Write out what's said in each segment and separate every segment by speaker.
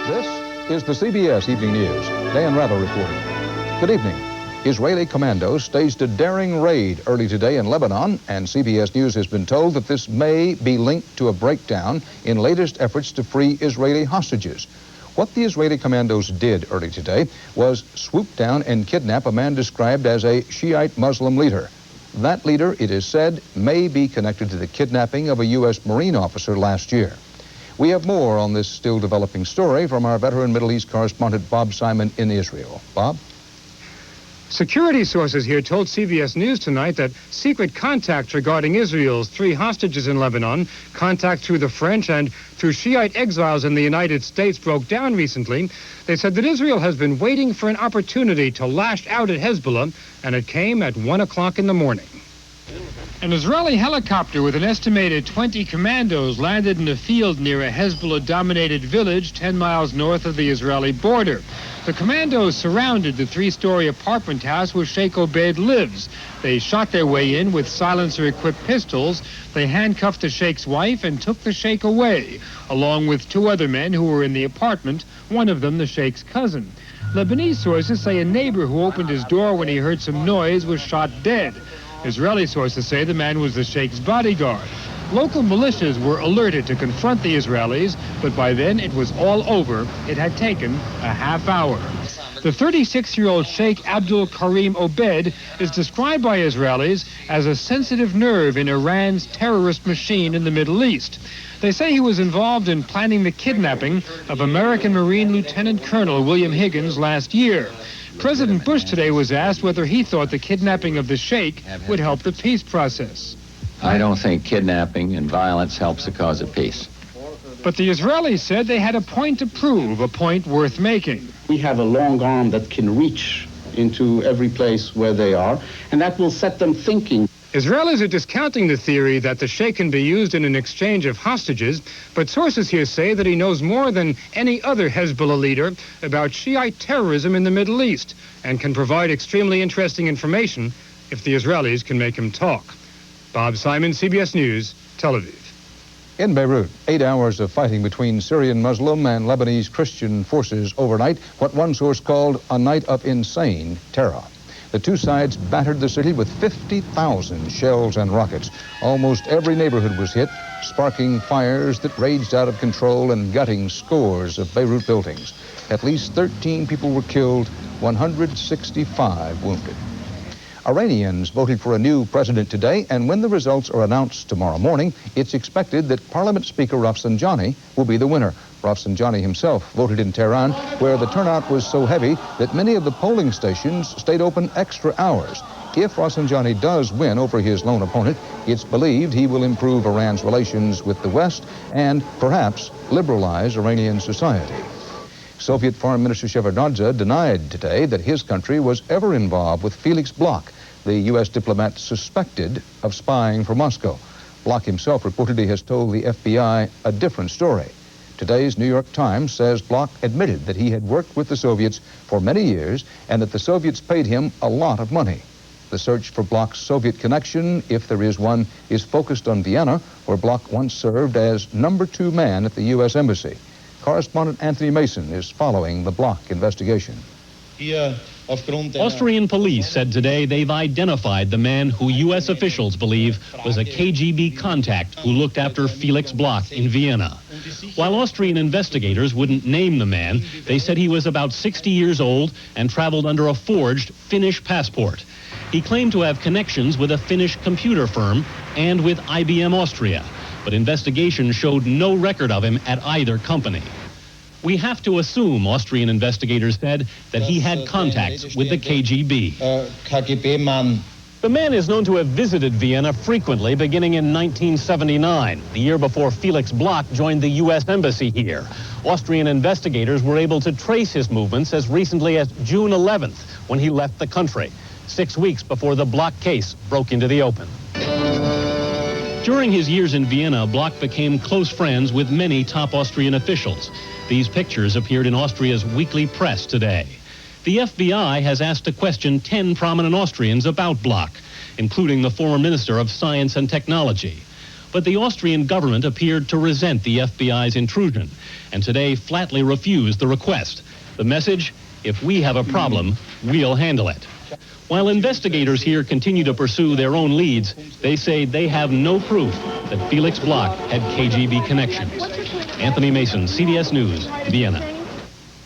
Speaker 1: This is the CBS Evening News. Dan Rather reporting. Good evening. Israeli commandos staged a daring raid early today in Lebanon, and CBS News has been told that this may be linked to a breakdown in latest efforts to free Israeli hostages. What the Israeli commandos did early today was swoop down and kidnap a man described as a Shiite Muslim leader. That leader, it is said, may be connected to the kidnapping of a U.S. Marine officer last year. We have more on this still developing story from our veteran Middle East correspondent Bob Simon in Israel. Bob?
Speaker 2: Security sources here told CBS News tonight that secret contacts regarding Israel's 3 hostages in Lebanon, contact through the French and through Shiite exiles in the United States, broke down recently. They said that Israel has been waiting for an opportunity to lash out at Hezbollah, and it came at 1 o'clock in the morning. An Israeli helicopter with an estimated 20 commandos landed in a field near a Hezbollah-dominated village 10 miles north of the Israeli border. The commandos surrounded the 3-story apartment house where Sheikh Obeid lives. They shot their way in with silencer-equipped pistols. They handcuffed the Sheikh's wife and took the Sheikh away, along with 2 other men who were in the apartment, one of them the Sheikh's cousin. Lebanese sources say a neighbor who opened his door when he heard some noise was shot dead. Israeli sources say the man was the Sheikh's bodyguard. Local militias were alerted to confront the Israelis, but by then it was all over. It had taken a half hour. The 36-year-old Sheikh Abdul Karim Obeid is described by Israelis as a sensitive nerve in Iran's terrorist machine in the Middle East. They say he was involved in planning the kidnapping of American Marine Lieutenant Colonel William Higgins last year. President Bush today was asked whether he thought the kidnapping of the Sheikh would help the peace process.
Speaker 3: I don't think kidnapping and violence helps the cause of peace.
Speaker 2: But the Israelis said they had a point to prove, a point worth making.
Speaker 4: We have a long arm that can reach into every place where they are, and that will set them thinking.
Speaker 2: Israelis are discounting the theory that the Sheikh can be used in an exchange of hostages, but sources here say that he knows more than any other Hezbollah leader about Shiite terrorism in the Middle East and can provide extremely interesting information if the Israelis can make him talk. Bob Simon, CBS News, Tel Aviv.
Speaker 1: In Beirut, 8 hours of fighting between Syrian Muslim and Lebanese Christian forces overnight, what one source called a night of insane terror. The 2 sides battered the city with 50,000 shells and rockets. Almost every neighborhood was hit, sparking fires that raged out of control and gutting scores of Beirut buildings. At least 13 people were killed, 165 wounded. Iranians voted for a new president today, and when the results are announced tomorrow morning, it's expected that Parliament Speaker Rafsanjani will be the winner. Rafsanjani himself voted in Tehran, where the turnout was so heavy that many of the polling stations stayed open extra hours. If Rafsanjani does win over his lone opponent, it's believed he will improve Iran's relations with the West and perhaps liberalize Iranian society. Soviet Foreign Minister Shevardnadze denied today that his country was ever involved with Felix Bloch, the U.S. diplomat suspected of spying for Moscow. Bloch himself reportedly has told the FBI a different story. Today's New York Times says Bloch admitted that he had worked with the Soviets for many years and that the Soviets paid him a lot of money. The search for Bloch's Soviet connection, if there is one, is focused on Vienna, where Bloch once served as number 2 man at the U.S. Embassy. Correspondent Anthony Mason is following the Bloch investigation.
Speaker 5: Austrian police said today they've identified the man who U.S. officials believe was a KGB contact who looked after Felix Bloch in Vienna. While Austrian investigators wouldn't name the man, they said he was about 60 years old and traveled under a forged Finnish passport. He claimed to have connections with a Finnish computer firm and with IBM Austria, but investigation showed no record of him at either company. We have to assume, Austrian investigators said, that he had contacts with the KGB. The man is known to have visited Vienna frequently, beginning in 1979, the year before Felix Bloch joined the U.S. Embassy here. Austrian investigators were able to trace his movements as recently as June 11th, when he left the country, 6 weeks before the Bloch case broke into the open. During his years in Vienna, Bloch became close friends with many top Austrian officials. These pictures appeared in Austria's weekly press today. The FBI has asked to question 10 prominent Austrians about Bloch, including the former Minister of Science and Technology. But the Austrian government appeared to resent the FBI's intrusion and today flatly refused the request. The message, if we have a problem, we'll handle it. While investigators here continue to pursue their own leads, they say they have no proof that Felix Bloch had KGB connections. Anthony Mason, CBS News, Vienna.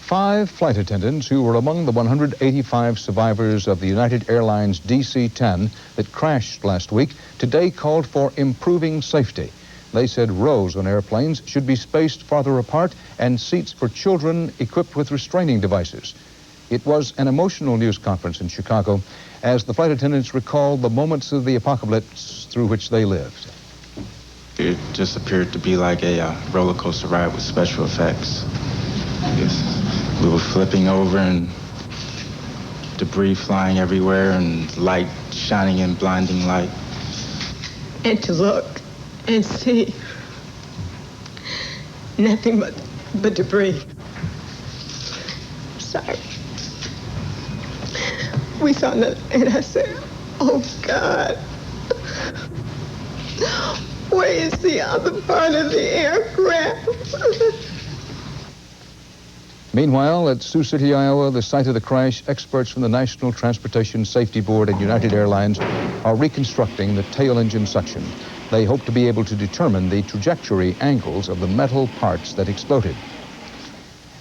Speaker 1: 5 flight attendants who were among the 185 survivors of the United Airlines DC-10 that crashed last week today called for improving safety. They said rows on airplanes should be spaced farther apart and seats for children equipped with restraining devices. It was an emotional news conference in Chicago as the flight attendants recalled the moments of the apocalypse through which they lived.
Speaker 6: It just appeared to be like a roller coaster ride with special effects. Yes. We were flipping over and debris flying everywhere and light shining in blinding light.
Speaker 7: And to look and see nothing but debris. Sorry. We saw nothing, and I said, oh God, where is the other part of the aircraft?
Speaker 1: Meanwhile, at Sioux City, Iowa, the site of the crash, experts from the National Transportation Safety Board and United Airlines are reconstructing the tail engine section. They hope to be able to determine the trajectory angles of the metal parts that exploded.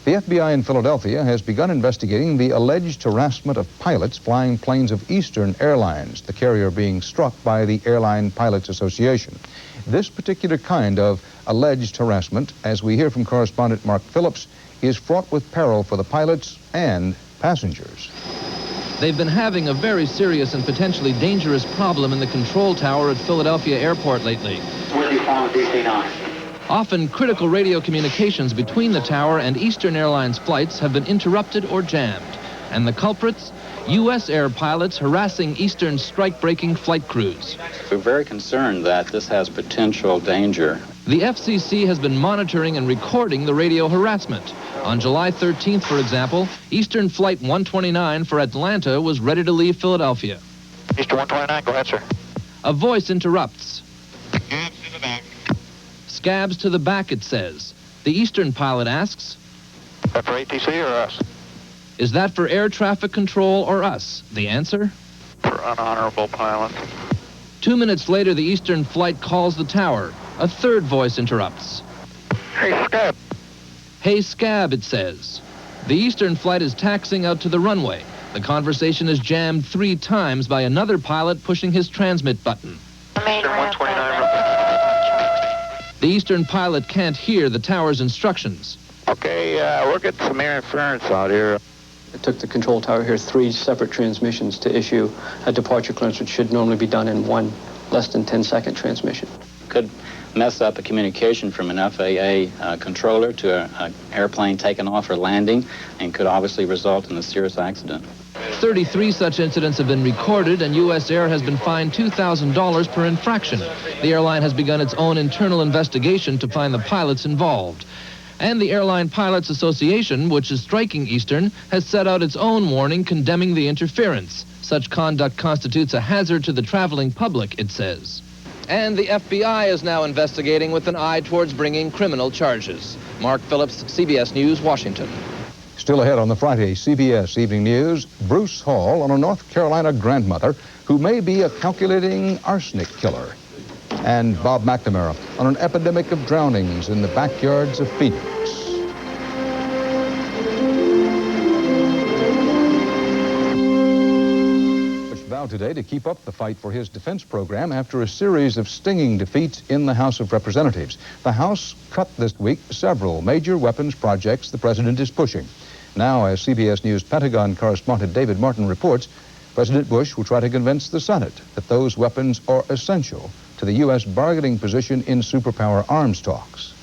Speaker 1: The FBI in Philadelphia has begun investigating the alleged harassment of pilots flying planes of Eastern Airlines, the carrier being struck by the Airline Pilots Association. This particular kind of alleged harassment, as we hear from correspondent Mark Phillips, is fraught with peril for the pilots and passengers.
Speaker 8: They've been having a very serious and potentially dangerous problem in the control tower at Philadelphia Airport lately.
Speaker 9: Would you follow DC-9?
Speaker 8: Often, critical radio communications between the tower and Eastern Airlines flights have been interrupted or jammed. And the culprits? U.S. Air pilots harassing Eastern strike-breaking flight crews.
Speaker 3: We're very concerned that this has potential danger.
Speaker 8: The FCC has been monitoring and recording the radio harassment. On July 13th, for example, Eastern Flight 129 for Atlanta was ready to leave Philadelphia.
Speaker 9: Eastern 129, go ahead, sir.
Speaker 8: A voice interrupts.
Speaker 9: Scabs to the back.
Speaker 8: Scabs to the back, it says. The Eastern pilot asks,
Speaker 9: That for ATC or us?
Speaker 8: is that for air traffic control or us? The answer?
Speaker 9: For unhonorable pilot.
Speaker 8: 2 minutes later, the Eastern flight calls the tower. A third voice interrupts.
Speaker 9: Hey, Scab.
Speaker 8: Hey, Scab, it says. The Eastern flight is taxiing out to the runway. The conversation is jammed 3 times by another pilot pushing his transmit button.
Speaker 9: Eastern 129.
Speaker 8: The Eastern pilot can't hear the tower's instructions.
Speaker 9: Okay, we're getting some interference out here.
Speaker 10: It took the control tower here 3 separate transmissions to issue a departure clearance, which should normally be done in one less than 10-second transmission.
Speaker 3: Could mess up a communication from an FAA controller to an airplane taking off or landing, and could obviously result in a serious accident.
Speaker 8: 33 such incidents have been recorded, and U.S. Air has been fined $2,000 per infraction. The airline has begun its own internal investigation to find the pilots involved. And the Airline Pilots Association, which is striking Eastern, has set out its own warning condemning the interference. Such conduct constitutes a hazard to the traveling public, it says. And the FBI is now investigating with an eye towards bringing criminal charges. Mark Phillips, CBS News, Washington.
Speaker 1: Still ahead on the Friday CBS Evening News, Bruce Hall on a North Carolina grandmother who may be a calculating arsenic killer. And Bob McNamara on an epidemic of drownings in the backyards of Phoenix. Bush vowed today to keep up the fight for his defense program after a series of stinging defeats in the House of Representatives. The House cut this week several major weapons projects the president is pushing. Now, as CBS News Pentagon correspondent David Martin reports, President Bush will try to convince the Senate that those weapons are essential to the U.S. bargaining position in superpower arms talks.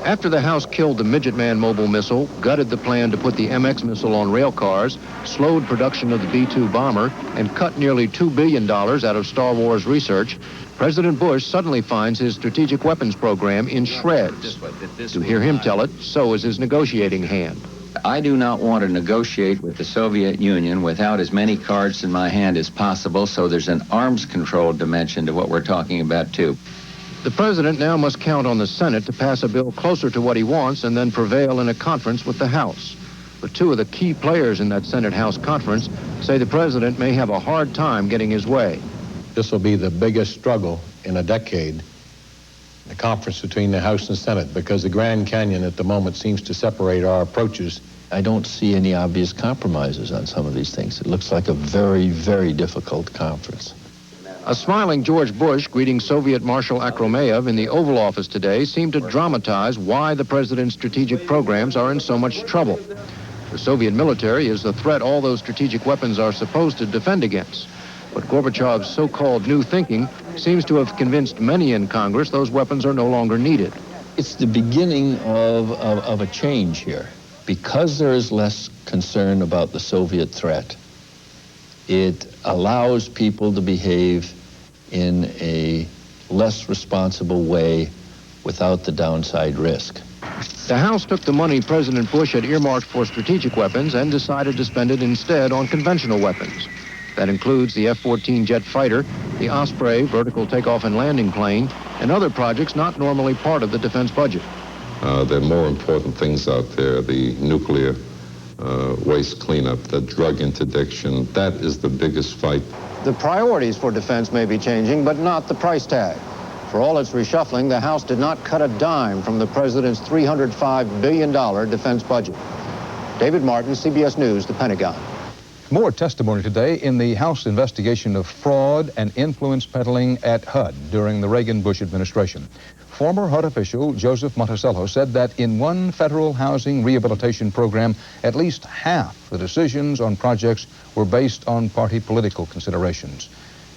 Speaker 11: After the House killed the Midget Man mobile missile, gutted the plan to put the MX missile on rail cars, slowed production of the B-2 bomber, and cut nearly $2 billion out of Star Wars research, President Bush suddenly finds his strategic weapons program in shreds. To hear him tell it, so is his negotiating hand.
Speaker 3: I do not want to negotiate with the Soviet Union without as many cards in my hand as possible, so there's an arms control dimension to what we're talking about, too.
Speaker 11: The president now must count on the Senate to pass a bill closer to what he wants and then prevail in a conference with the House. But two of the key players in that Senate-House conference say the president may have a hard time getting his way.
Speaker 12: This will be the biggest struggle in a decade, the conference between the House and Senate, because the Grand Canyon at the moment seems to separate our approaches.
Speaker 13: I don't see any obvious compromises on some of these things. It looks like a very, very difficult conference.
Speaker 11: A smiling George Bush greeting Soviet Marshal Akromeyev in the Oval Office today seemed to dramatize why the president's strategic programs are in so much trouble. The Soviet military is the threat all those strategic weapons are supposed to defend against. But Gorbachev's so-called new thinking seems to have convinced many in Congress those weapons are no longer needed.
Speaker 13: It's the beginning of a change here. Because there is less concern about the Soviet threat, it allows people to behave in a less responsible way without the downside risk.
Speaker 11: The House took the money President Bush had earmarked for strategic weapons and decided to spend it instead on conventional weapons. That includes the F-14 jet fighter, the Osprey vertical takeoff and landing plane, and other projects not normally part of the defense budget.
Speaker 14: There are more important things out there, the nuclear waste cleanup, the drug interdiction. That is the biggest fight.
Speaker 11: The priorities for defense may be changing, but not the price tag. For all its reshuffling, the House did not cut a dime from the president's $305 billion defense budget. David Martin, CBS News, the Pentagon.
Speaker 1: More testimony today in the House investigation of fraud and influence peddling at HUD during the Reagan-Bush administration. Former HUD official Joseph Monticello said that in one federal housing rehabilitation program, at least half the decisions on projects were based on party political considerations.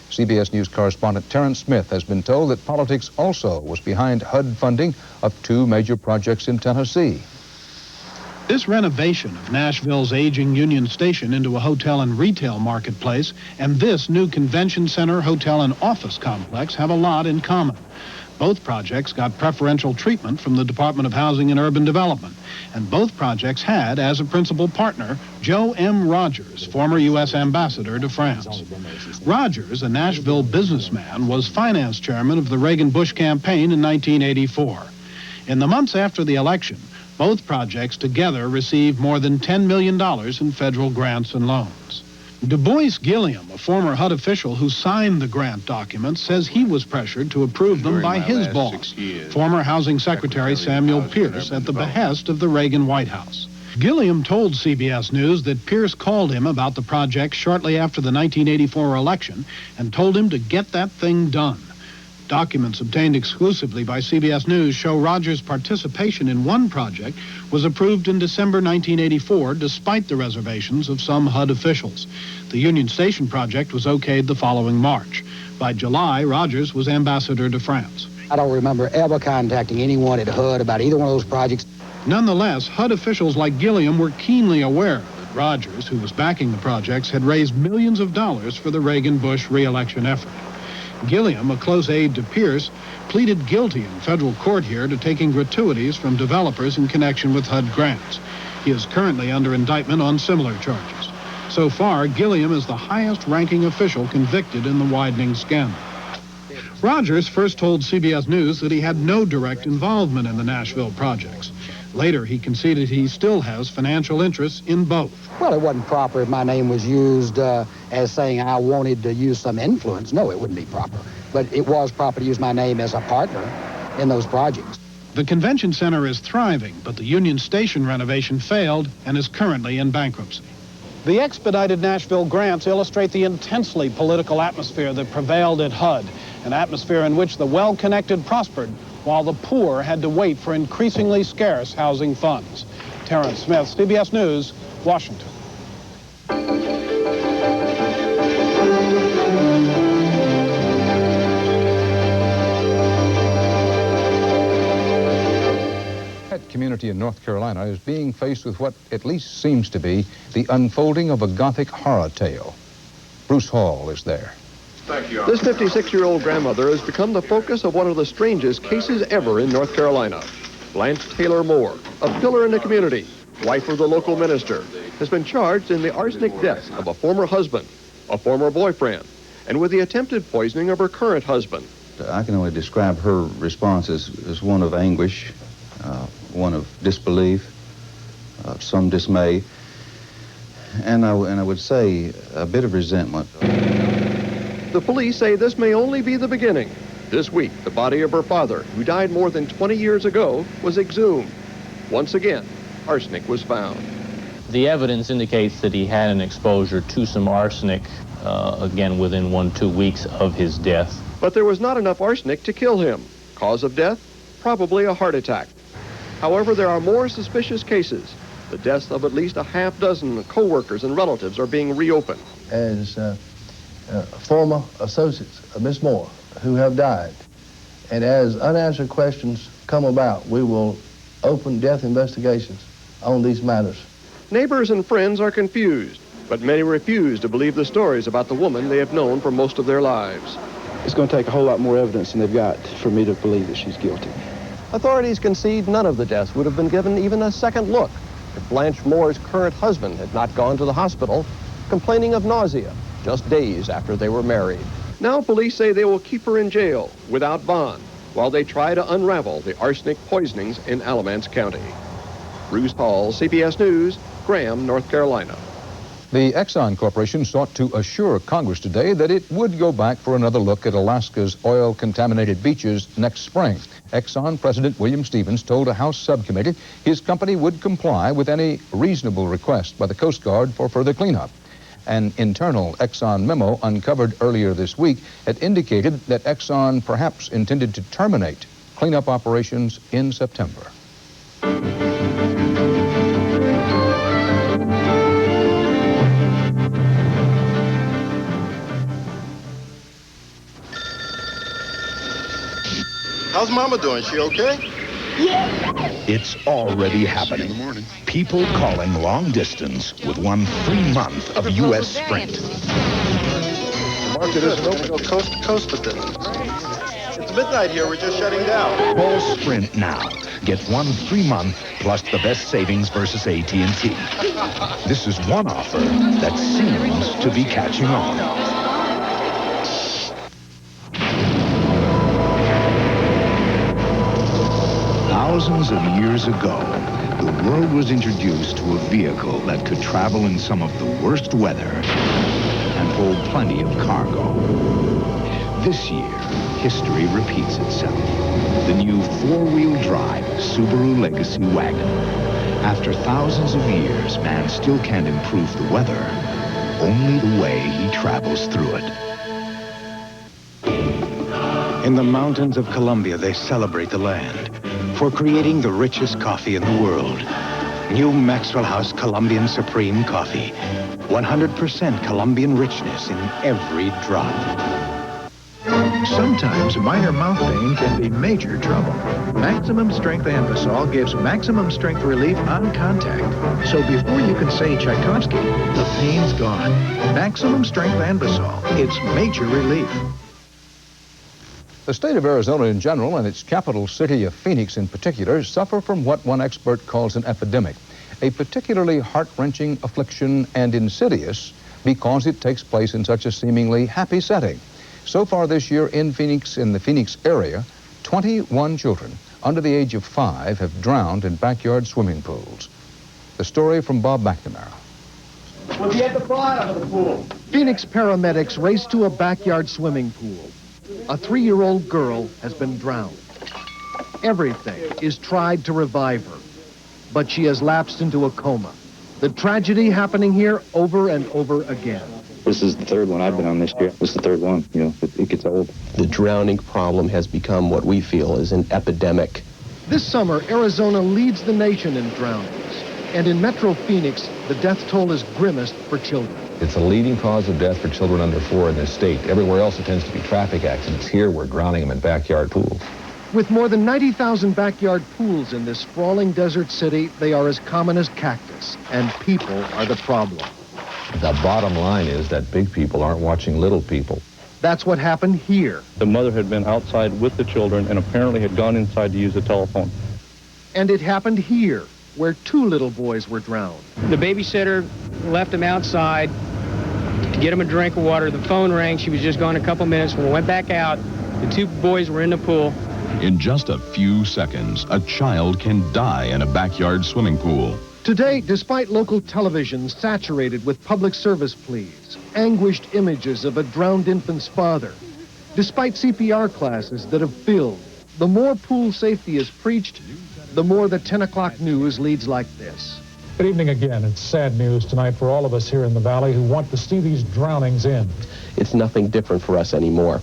Speaker 1: CBS News correspondent Terrence Smith has been told that politics also was behind HUD funding of two major projects in Tennessee.
Speaker 15: This renovation of Nashville's aging Union Station into a hotel and retail marketplace and this new convention center, hotel, and office complex have a lot in common. Both projects got preferential treatment from the Department of Housing and Urban Development, and both projects had as a principal partner Joe M. Rogers, former U.S. ambassador to France. Rogers, a Nashville businessman, was finance chairman of the Reagan-Bush campaign in 1984. In the months after the election, both projects together received more than $10 million in federal grants and loans. Du Bois Gilliam, a former HUD official who signed the grant documents, says he was pressured to approve them by his boss, former Housing Secretary Samuel Pierce, at the behest of the Reagan White House. Gilliam told CBS News that Pierce called him about the project shortly after the 1984 election and told him to get that thing done. Documents obtained exclusively by CBS News show Rogers' participation in one project was approved in December 1984, despite the reservations of some HUD officials. The Union Station project was okayed the following March. By July, Rogers was ambassador to France.
Speaker 16: I don't remember ever contacting anyone at HUD about either one of those projects.
Speaker 15: Nonetheless, HUD officials like Gilliam were keenly aware that Rogers, who was backing the projects, had raised millions of dollars for the Reagan-Bush re-election effort. Gilliam, a close aide to Pierce, pleaded guilty in federal court here to taking gratuities from developers in connection with HUD grants. He is currently under indictment on similar charges. So far, Gilliam is the highest-ranking official convicted in the widening scandal. Rogers first told CBS News that he had no direct involvement in the Nashville projects. Later, he conceded he still has financial interests in both.
Speaker 16: Well, it wasn't proper if my name was used as saying I wanted to use some influence. No, it wouldn't be proper. But it was proper to use my name as a partner in those projects.
Speaker 15: The convention center is thriving, but the Union Station renovation failed and is currently in bankruptcy. The expedited Nashville grants illustrate the intensely political atmosphere that prevailed at HUD, an atmosphere in which the well-connected prospered, while the poor had to wait for increasingly scarce housing funds. Terrence Smith, CBS News, Washington.
Speaker 1: That community in North Carolina is being faced with what at least seems to be the unfolding of a Gothic horror tale. Bruce Hall is there.
Speaker 17: This 56-year-old grandmother has become the focus of one of the strangest cases ever in North Carolina. Blanche Taylor Moore, a pillar in the community, wife of the local minister, has been charged in the arsenic death of a former husband, a former boyfriend, and with the attempted poisoning of her current husband.
Speaker 18: I can only describe her response as one of anguish, one of disbelief, some dismay, and I would say a bit of resentment.
Speaker 17: The police say this may only be the beginning. This week, the body of her father, who died more than 20 years ago, was exhumed. Once again, arsenic was found.
Speaker 19: The evidence indicates that he had an exposure to some arsenic, again, within 1-2 weeks of his death.
Speaker 17: But there was not enough arsenic to kill him. Cause of death? Probably a heart attack. However, there are more suspicious cases. The deaths of at least a half dozen co-workers and relatives are being reopened.
Speaker 20: As former associates of Miss Moore who have died, and as unanswered questions come about, we will open death investigations on these matters.
Speaker 17: Neighbors and friends are confused, but many refuse to believe the stories about the woman they have known for most of their lives.
Speaker 21: It's going to take a whole lot more evidence than they've got for me to believe that she's guilty.
Speaker 17: Authorities concede none of the deaths would have been given even a second look if Blanche Moore's current husband had not gone to the hospital complaining of nausea just days after they were married. Now police say they will keep her in jail without bond while they try to unravel the arsenic poisonings in Alamance County. Bruce Hall, CBS News, Graham, North Carolina.
Speaker 1: The Exxon Corporation sought to assure Congress today that it would go back for another look at Alaska's oil-contaminated beaches next spring. Exxon President William Stevens told a House subcommittee his company would comply with any reasonable request by the Coast Guard for further cleanup. An internal Exxon memo uncovered earlier this week had indicated that Exxon perhaps intended to terminate cleanup operations in September.
Speaker 22: How's Mama doing? She okay?
Speaker 23: Yeah. It's already happening. People calling long distance with 1 free month of U.S. Sprint.
Speaker 22: The market isn't open. Go coast to coast with this. It's midnight here. We're just shutting down.
Speaker 23: Call Sprint now. Get 1 free month plus the best savings versus AT&T. This is one offer that seems to be catching on. Thousands of years ago, the world was introduced to a vehicle that could travel in some of the worst weather and hold plenty of cargo. This year, history repeats itself. The new 4-wheel drive Subaru Legacy Wagon. After thousands of years, man still can't improve the weather, only the way he travels through it.
Speaker 24: In the mountains of Colombia, they celebrate the land for creating the richest coffee in the world. New Maxwell House Colombian Supreme Coffee. 100% Colombian richness in every drop.
Speaker 25: Sometimes minor mouth pain can be major trouble. Maximum Strength Anbesol gives maximum strength relief on contact. So before you can say Tchaikovsky, the pain's gone. Maximum Strength Anbesol. It's major relief.
Speaker 1: The state of Arizona in general and its capital city of Phoenix in particular suffer from what one expert calls an epidemic, a particularly heart-wrenching affliction and insidious because it takes place in such a seemingly happy setting. So far this year in Phoenix, in the Phoenix area, 21 children under the age of 5 have drowned in backyard swimming pools. The story from Bob McNamara.
Speaker 26: We'll be at the bottom of the pool.
Speaker 27: Phoenix paramedics race to a backyard swimming pool. A 3-year-old girl has been drowned. Everything is tried to revive her, but she has lapsed into a coma. The tragedy happening here over and over again.
Speaker 28: This is the third one I've been on this year. This is the third one. You know, it gets old.
Speaker 29: The drowning problem has become what we feel is an epidemic.
Speaker 27: This summer, Arizona leads the nation in drownings. And in Metro Phoenix, the death toll is grimmest for children.
Speaker 30: It's a leading cause of death for children under 4 in this state. Everywhere else it tends to be traffic accidents. Here we're drowning them in backyard pools.
Speaker 27: With more than 90,000 backyard pools in this sprawling desert city, they are as common as cactus, and people are the problem.
Speaker 30: The bottom line is that big people aren't watching little people.
Speaker 27: That's what happened here.
Speaker 31: The mother had been outside with the children and apparently had gone inside to use the telephone.
Speaker 27: And it happened here, where 2 little boys were drowned.
Speaker 32: The babysitter left them outside to get them a drink of water. The phone rang. She was just gone a couple minutes. When we went back out, The two boys were in the pool.
Speaker 2: In just a few seconds, a child can die in a backyard swimming pool.
Speaker 27: Today, despite local television saturated with public service pleas, anguished images of a drowned infant's father, despite CPR classes that have filled, the more pool safety is preached, the more the 10 o'clock news leads like this.
Speaker 3: Good evening again. It's sad news tonight for all of us here in the Valley who want to see these drownings end.
Speaker 29: It's nothing different for us anymore.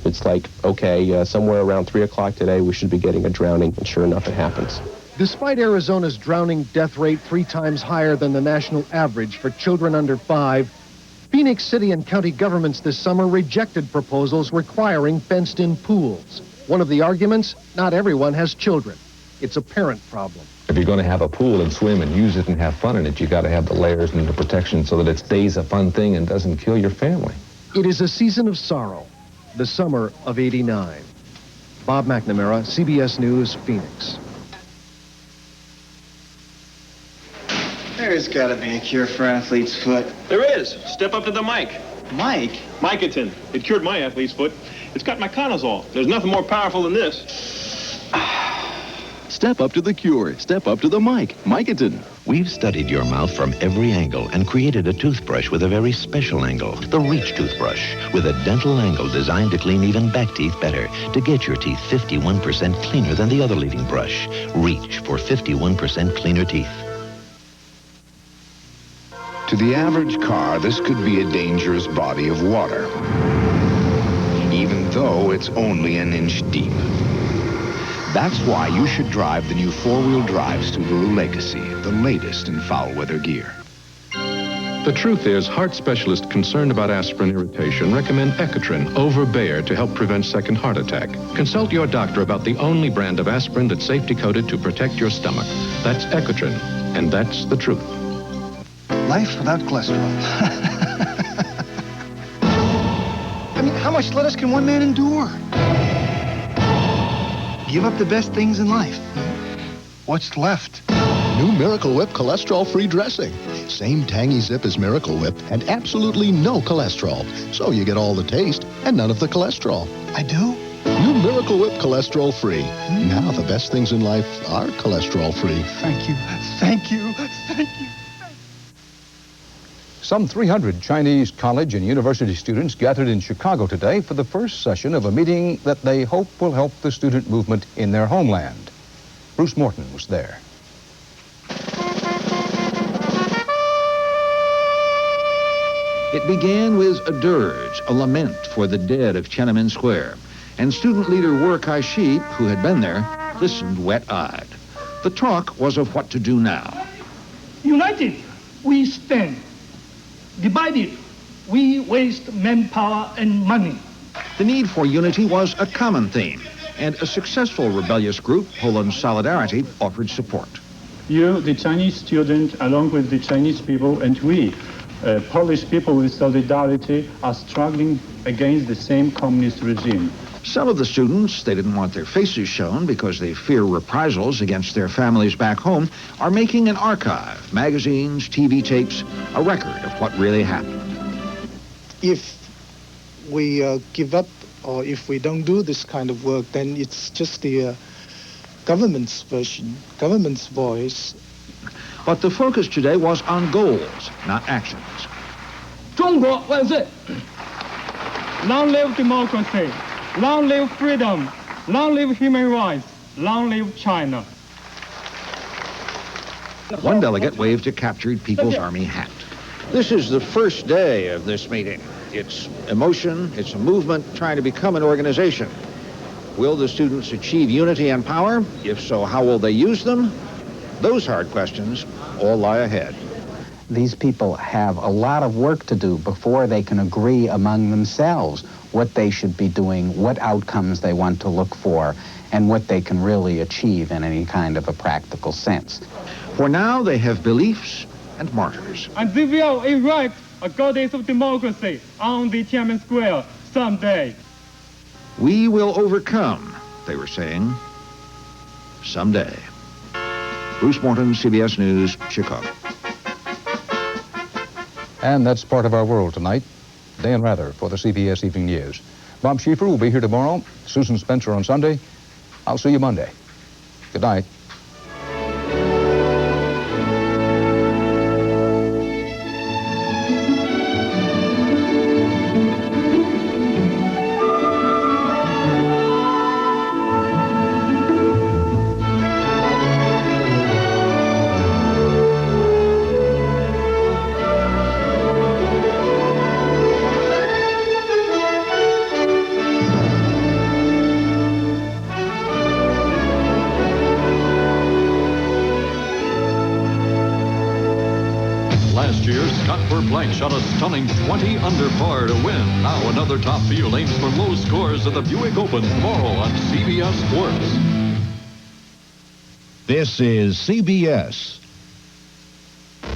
Speaker 29: It's like, okay, somewhere around 3 o'clock today, we should be getting a drowning, and sure enough, it happens.
Speaker 27: Despite Arizona's drowning death rate 3 times higher than the national average for children under 5, Phoenix City and county governments this summer rejected proposals requiring fenced-in pools. One of the arguments, not everyone has children. It's a parent problem.
Speaker 30: If you're going to have a pool and swim and use it and have fun in it, you got to have the layers and the protection so that it stays a fun thing and doesn't kill your family.
Speaker 27: It is a season of sorrow, the summer of '89. Bob McNamara, CBS News, Phoenix.
Speaker 4: There's got to be a cure for athlete's foot.
Speaker 5: There is. Step up to the mic.
Speaker 4: Mike?
Speaker 5: Micatin. It cured my athlete's foot. It's got miconazole. There's nothing more powerful than this.
Speaker 6: Step up to the cure. Step up to the mic. Micatin.
Speaker 7: We've studied your mouth from every angle and created a toothbrush with a very special angle, the Reach toothbrush, with a dental angle designed to clean even back teeth better, to get your teeth 51% cleaner than the other leading brush. Reach for 51% cleaner teeth.
Speaker 23: To the average car, this could be a dangerous body of water, even though it's only an inch deep. That's why you should drive the new four-wheel drive Subaru Legacy, the latest in foul weather gear.
Speaker 31: The truth is, heart specialists concerned about aspirin irritation recommend Ecotrin over Bayer to help prevent second heart attack. Consult your doctor about the only brand of aspirin that's safety-coated to protect your stomach. That's Ecotrin, and that's the truth.
Speaker 8: Life without cholesterol. I mean, how much lettuce can one man endure? Give up the best things in life. What's left?
Speaker 9: New Miracle Whip cholesterol-free dressing. Same tangy zip as Miracle Whip and absolutely no cholesterol. So you get all the taste and none of the cholesterol.
Speaker 8: I do?
Speaker 9: New Miracle Whip cholesterol-free. Now the best things in life are cholesterol-free.
Speaker 8: Thank you. Thank you. Thank you.
Speaker 1: Some 300 Chinese college and university students gathered in Chicago today for the first session of a meeting that they hope will help the student movement in their homeland. Bruce Morton was there.
Speaker 10: It began with a dirge, a lament for the dead of Tiananmen Square. And student leader Wu Kai-shi, who had been there, listened wet-eyed. The talk was of what to do now.
Speaker 12: United, we stand. Divided, we waste manpower and money.
Speaker 10: The need for unity was a common theme, and a successful rebellious group, Poland Solidarity, offered support.
Speaker 13: You, the Chinese student, along with the Chinese people, and we, Polish people with Solidarity, are struggling against the same communist regime.
Speaker 10: Some of the students, they didn't want their faces shown because they fear reprisals against their families back home, are making an archive, magazines, TV tapes, a record of what really happened.
Speaker 14: If we give up or if we don't do this kind of work, then it's just the government's version, government's voice.
Speaker 10: But the focus today was on goals, not actions.
Speaker 12: 中国万岁! Long live democracy! Long live freedom! Long live human rights! Long live China!
Speaker 10: One delegate waved a captured People's Army hat. This is the first day of this meeting. It's emotion, it's a movement trying to become an organization. Will the students achieve unity and power? If so, how will they use them? Those hard questions all lie ahead.
Speaker 33: These people have a lot of work to do before they can agree among themselves what they should be doing, what outcomes they want to look for, and what they can really achieve in any kind of a practical sense.
Speaker 10: For now, they have beliefs and martyrs.
Speaker 12: And they will erect a goddess of democracy on the Tiananmen Square someday.
Speaker 10: We will overcome, they were saying, someday. Bruce Morton, CBS News, Chicago.
Speaker 1: And that's part of our world tonight. Dan Rather for the CBS Evening News. Bob Schieffer will be here tomorrow. Susan Spencer on Sunday. I'll see you Monday. Good night.
Speaker 11: Black shot a stunning 20 under par to win. Now another top field aims for low scores at the Buick Open tomorrow on CBS Sports.
Speaker 23: This is CBS.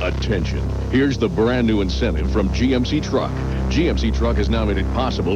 Speaker 2: Attention. Here's the brand new incentive from GMC Truck. GMC Truck has now made it possible